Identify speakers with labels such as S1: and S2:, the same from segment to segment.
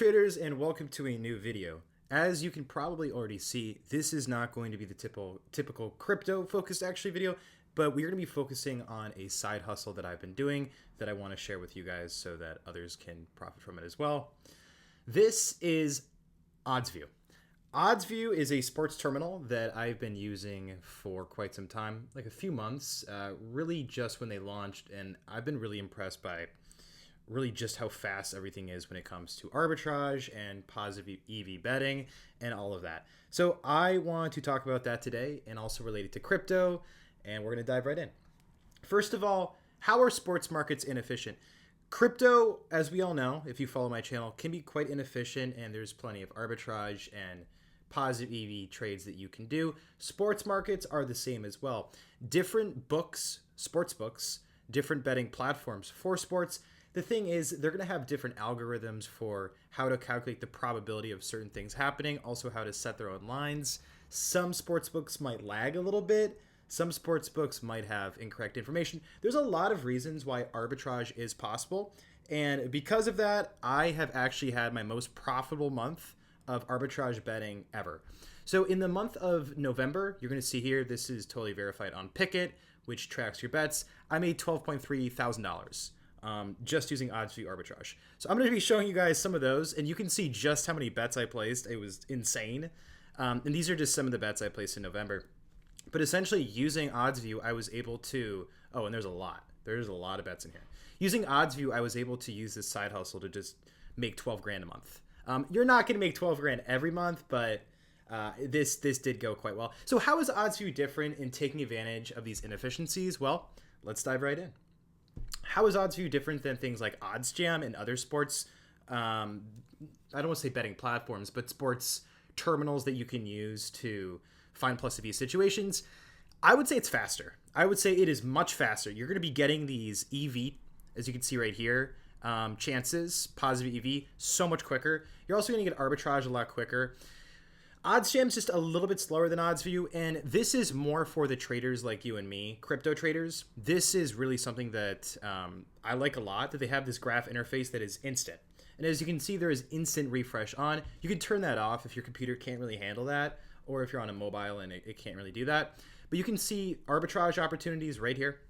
S1: traders, and welcome to a new video. As you can probably already see, this is not going to be the typical crypto focused video, but we're going to be focusing on a side hustle that I've been doing that I want to share with you guys so that others can profit from it as well. This is Oddsview. Oddsview is a sports terminal that I've been using for quite some time, like a few months, really just when they launched, and I've been really impressed by really just how fast everything is when it comes to arbitrage and positive EV betting and all of that. So I want to talk about that today and also related to crypto, and we're going to dive right in. First of all, how are sports markets inefficient? Crypto, as we all know, if you follow my channel, can be quite inefficient, and there's plenty of arbitrage and positive EV trades that you can do. Sports markets are the same as well. Different books, sports books, different betting platforms for sports. The thing is, they're going to have different algorithms for how to calculate the probability of certain things happening, also how to set their own lines. Some sports books might lag a little bit. Some sports books might have incorrect information. There's a lot of reasons why arbitrage is possible. And because of that, I have actually had my most profitable month of arbitrage betting ever. So in the month of November, you're going to see here, this is totally verified on Pickett, which tracks your bets. I made $12.3 thousand just using Oddsview arbitrage. So I'm going to be showing you guys some of those, and you can see just how many bets I placed. It was insane. And these are just some of the bets I placed in November. But essentially, using Oddsview, I was able to... Oh, and there's a lot. There's a lot of bets in here. Using Oddsview, I was able to use this side hustle to just make 12 grand a month. You're not going to make 12 grand every month, but this did go quite well. So how is Oddsview different in taking advantage of these inefficiencies? Well, let's dive right in. How is Oddsview different than things like OddsJam and other sports, I don't want to say betting platforms, but sports terminals that you can use to find plus EV situations? I would say it's faster. I would say it is much faster. You're going to be getting these EV, as you can see right here, chances, positive EV, so much quicker. You're also going to get arbitrage a lot quicker. OddsJam is just a little bit slower than Oddsview, and this is more for the traders like you and me, crypto traders. This is really something that I like a lot, that they have this graph interface that is instant. And as you can see, there is instant refresh on. You can turn that off if your computer can't really handle that, or if you're on a mobile and it can't really do that. But you can see arbitrage opportunities right here.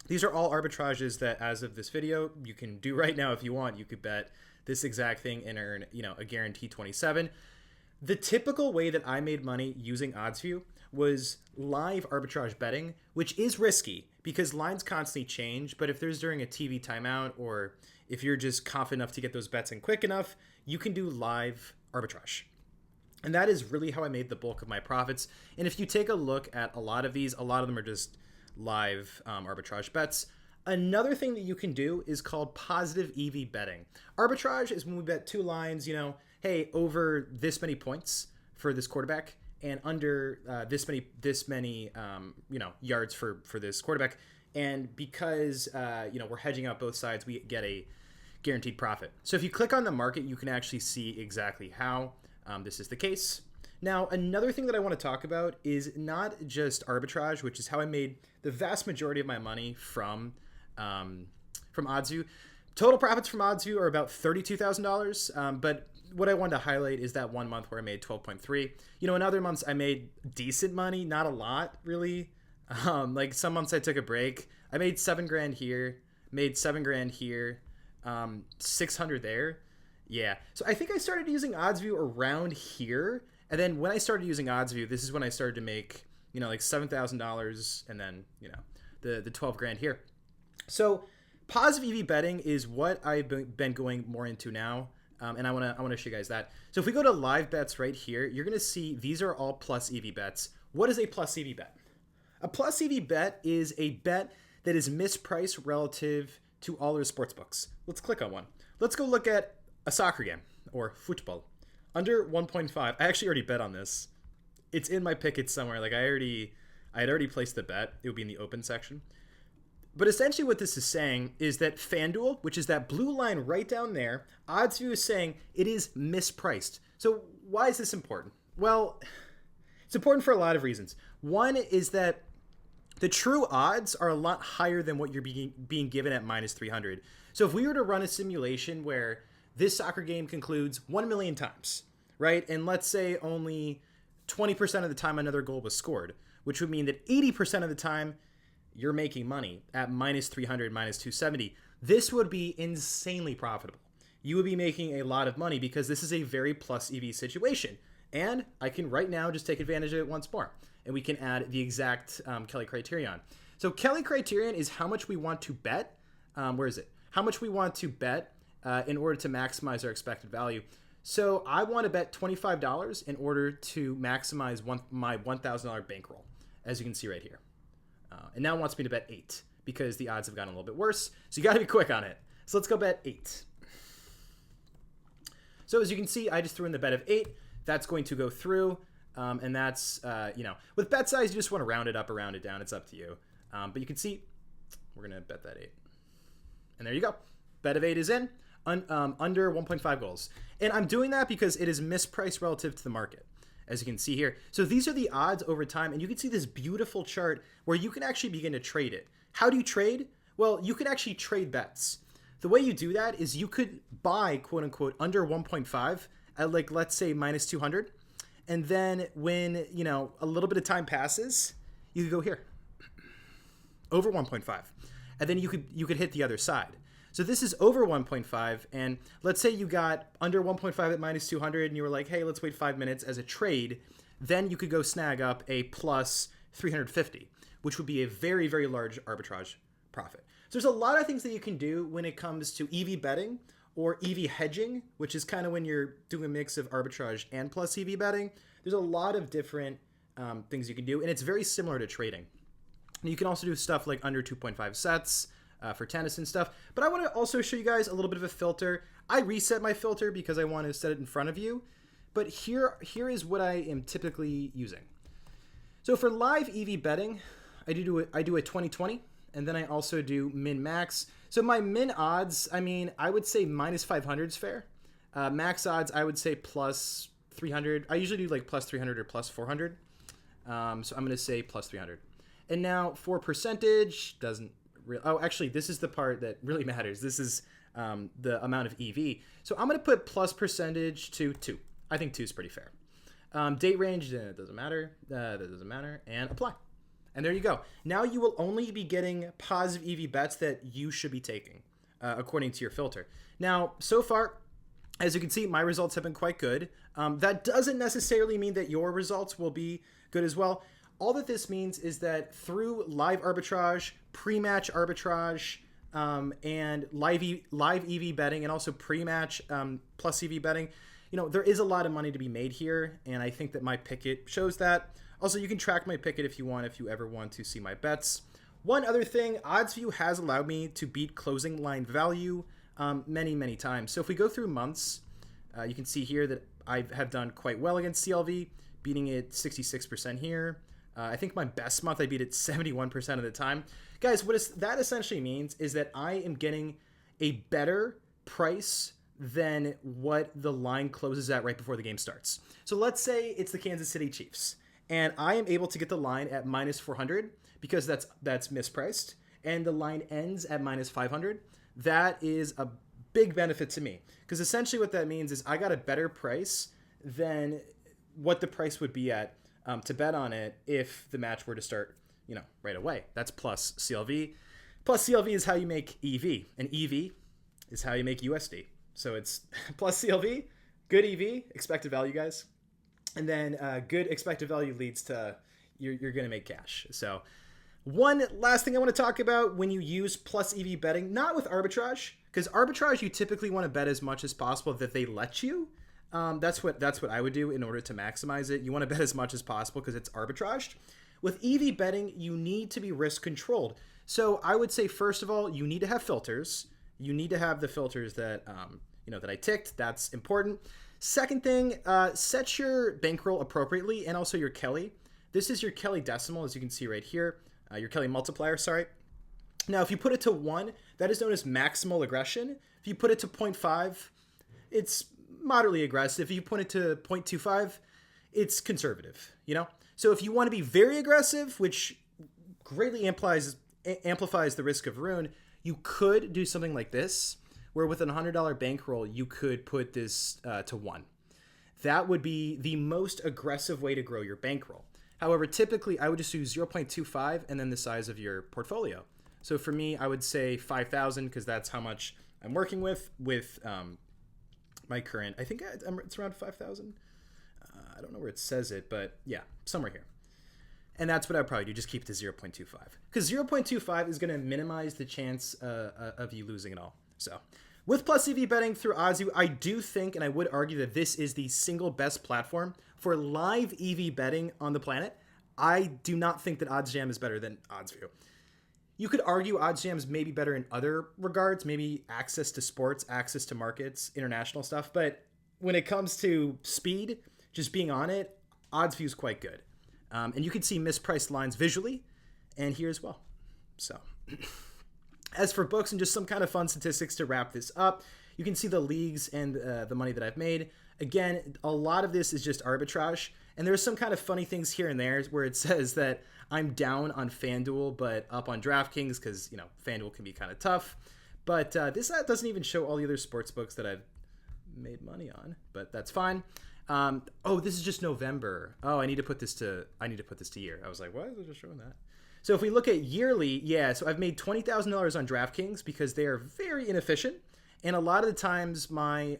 S1: These are all arbitrages that, as of this video, you can do right now if you want. You could bet this exact thing and earn, a guaranteed 27. The typical way that I made money using Oddsview was live arbitrage betting, which is risky because lines constantly change. But if there's during a TV timeout, or if you're just confident enough to get those bets in quick enough, you can do live arbitrage. And that is really how I made the bulk of my profits. And if you take a look at a lot of these, a lot of them are just live arbitrage bets. Another thing that you can do is called positive EV betting. Arbitrage is when we bet two lines, hey, over this many points for this quarterback and under this many yards for this quarterback. And because we're hedging out both sides, we get a guaranteed profit. So if you click on the market, you can actually see exactly how this is the case. Now, another thing that I want to talk about is not just arbitrage, which is how I made the vast majority of my money from Oddsview. Total profits from Oddsview are about $32,000, but what I wanted to highlight is that 1 month where I made 12.3. In other months I made decent money, not a lot really. Like some months I took a break. I made 7 grand here, made 7 grand here, 600 there. Yeah. So I think I started using Oddsview around here. And then when I started using Oddsview, this is when I started to make, like $7,000 and then, the 12 grand here. So positive EV betting is what I've been going more into now. And I want to show you guys that. So if we go to live bets right here, you're going to see these are all plus EV bets. What is a plus EV bet? A plus EV bet is a bet that is mispriced relative to all other sports books. Let's click on one. Let's go look at a soccer game or football. Under 1.5. I actually already bet on this. It's in my Pickett somewhere. Like I had already placed the bet. It would be in the open section. But essentially what this is saying is that FanDuel, which is that blue line right down there, Oddsview is saying it is mispriced. So why is this important? Well, it's important for a lot of reasons. One is that the true odds are a lot higher than what you're being given at minus 300. So if we were to run a simulation where this soccer game concludes 1 million times, right? And let's say only 20% of the time another goal was scored, which would mean that 80% of the time you're making money at minus 300, minus 270. This would be insanely profitable. You would be making a lot of money because this is a very plus EV situation. And I can right now just take advantage of it once more. And we can add the exact Kelly criterion. So Kelly criterion is how much we want to bet. Where is it? How much we want to bet in order to maximize our expected value. So I want to bet $25 in order to maximize my $1,000 bankroll, as you can see right here. And now it wants me to bet 8 because the odds have gotten a little bit worse. So you got to be quick on it. So let's go bet 8. So as you can see, I just threw in the bet of 8. That's going to go through. And that's, with bet size, you just want to round it up or round it down. It's up to you. But you can see, we're going to bet that 8. And there you go. Bet of 8 is in, under 1.5 goals. And I'm doing that because it is mispriced relative to the market, as you can see here. So these are the odds over time, and you can see this beautiful chart where you can actually begin to trade it. How do you trade? Well, you can actually trade bets. The way you do that is you could buy, quote unquote, under 1.5 at, like, let's say minus 200. And then when, a little bit of time passes, you could go here, over 1.5. And then you could hit the other side. So this is over 1.5, and let's say you got under 1.5 at minus 200, and you were like, hey, let's wait 5 minutes as a trade. Then you could go snag up a plus 350, which would be a very, very large arbitrage profit. So there's a lot of things that you can do when it comes to EV betting or EV hedging, which is kind of when you're doing a mix of arbitrage and plus EV betting. There's a lot of different things you can do, and it's very similar to trading. And you can also do stuff like under 2.5 sets, for tennis and stuff. But I want to also show you guys a little bit of a filter. I reset my filter because I want to set it in front of you. But here is what I am typically using. So for live EV betting, I do a 20-20, and then I also do min-max. So my min odds, I would say minus 500 is fair. Max odds, I would say plus 300. I usually do like plus 300 or plus 400. So I'm going to say plus 300. And now for percentage, actually, this is the part that really matters. This is the amount of EV. So I'm going to put plus percentage to 2. I think 2 is pretty fair. Date range, it doesn't matter. That doesn't matter. And apply. And there you go. Now you will only be getting positive EV bets that you should be taking, according to your filter. Now, so far, as you can see, my results have been quite good. That doesn't necessarily mean that your results will be good as well. All that this means is that through live arbitrage, pre-match arbitrage, and live EV betting, and also pre-match plus EV betting, there is a lot of money to be made here, and I think that my picket shows that. Also, you can track my picket if you ever want to see my bets. One other thing, Oddsview has allowed me to beat closing line value many, many times. So if we go through months, you can see here that I have done quite well against CLV, beating it 66% here. I think my best month I beat it 71% of the time. Guys, that essentially means is that I am getting a better price than what the line closes at right before the game starts. So let's say it's the Kansas City Chiefs, and I am able to get the line at minus 400 because that's mispriced, and the line ends at minus 500. That is a big benefit to me because essentially what that means is I got a better price than what the price would be at to bet on it if the match were to start, right away. That's plus CLV. Plus CLV is how you make EV, and EV is how you make USD. So it's plus CLV, good EV, expected value, guys. And then good expected value leads to you're going to make cash. So one last thing I want to talk about when you use plus EV betting, not with arbitrage, because arbitrage you typically want to bet as much as possible that they let you. That's what I would do in order to maximize it. You want to bet as much as possible because it's arbitraged. With EV betting, you need to be risk controlled. So I would say, first of all, you need to have filters. You need to have the filters that that I ticked. That's important. Second thing, set your bankroll appropriately and also your Kelly. This is your Kelly decimal, as you can see right here. Your Kelly multiplier, sorry. Now, if you put it to 1, that is known as maximal aggression. If you put it to 0.5, it's moderately aggressive. If you put it to 0.25, it's conservative, So if you want to be very aggressive, which greatly amplifies the risk of ruin, you could do something like this, where with a $100 bankroll, you could put this to 1. That would be the most aggressive way to grow your bankroll. However, typically I would just do 0.25 and then the size of your portfolio. So for me, I would say 5,000 because that's how much I'm working with my current. I think it's around 5,000. I don't know where it says it, but yeah, somewhere here. And that's what I'd probably do. Just keep it to 0.25 because 0.25 is going to minimize the chance of you losing it all. So with plus EV betting through Oddsview, I do think, and I would argue that this is the single best platform for live EV betting on the planet. I do not think that OddsJam is better than Oddsview. You could argue OddsJam is maybe better in other regards, maybe access to sports, access to markets, international stuff. But when it comes to speed, just being on it, Oddsview is quite good. And you can see mispriced lines visually and here as well. So as for books and just some kind of fun statistics to wrap this up, you can see the leagues and the money that I've made. Again, a lot of this is just arbitrage. And there's some kind of funny things here and there where it says that I'm down on FanDuel, but up on DraftKings because, you know, FanDuel can be kind of tough. But this doesn't even show all the other sports books that I've made money on, but that's fine. Oh, this is just November. Oh, I need to put this to year. I was like, why is it just showing that? So if we look at yearly, yeah, so I've made $20,000 on DraftKings because they are very inefficient. And a lot of the times my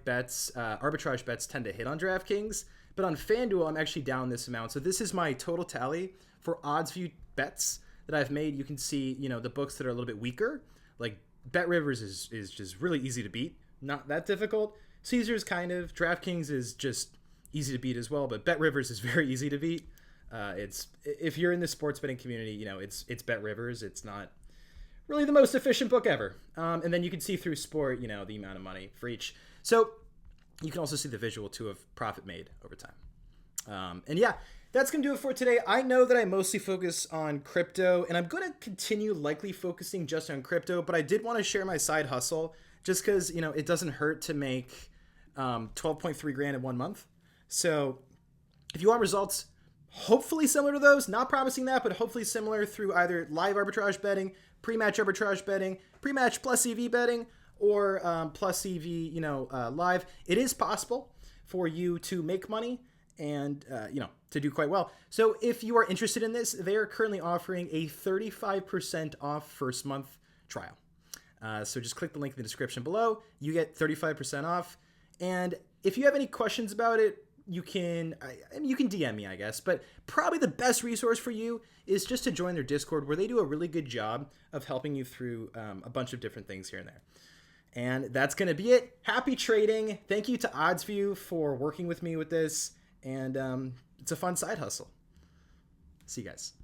S1: bets, arbitrage bets tend to hit on DraftKings, but on FanDuel, I'm actually down this amount. So this is my total tally for Oddsview bets that I've made. You can see, you know, the books that are a little bit weaker, like Bet Rivers is just really easy to beat. Not that difficult. Caesars kind of. DraftKings is just easy to beat as well, but Bet Rivers is very easy to beat. It's if you're in the sports betting community, you know, it's Bet Rivers. It's not really the most efficient book ever. And then you can see through sport, you know, the amount of money for each. So you can also see the visual too of profit made over time. And yeah, that's going to do it for today. I know that I mostly focus on crypto, and I'm going to continue likely focusing just on crypto, but I did want to share my side hustle just because, you know, it doesn't hurt to make 12.3 grand in 1 month. So if you want results, hopefully similar to those, not promising that, but hopefully similar through either live arbitrage betting, pre-match arbitrage betting, pre-match plus EV betting, or plus EV, you know, live, it is possible for you to make money and, you know, to do quite well. So if you are interested in this, they are currently offering a 35% off first month trial. So just click the link in the description below. You get 35% off. And if you have any questions about it, you can DM me, I guess. But probably the best resource for you is just to join their Discord, where they do a really good job of helping you through a bunch of different things here and there. And that's going to be it. Happy trading. Thank you to Oddsview for working with me with this. And it's a fun side hustle. See you guys.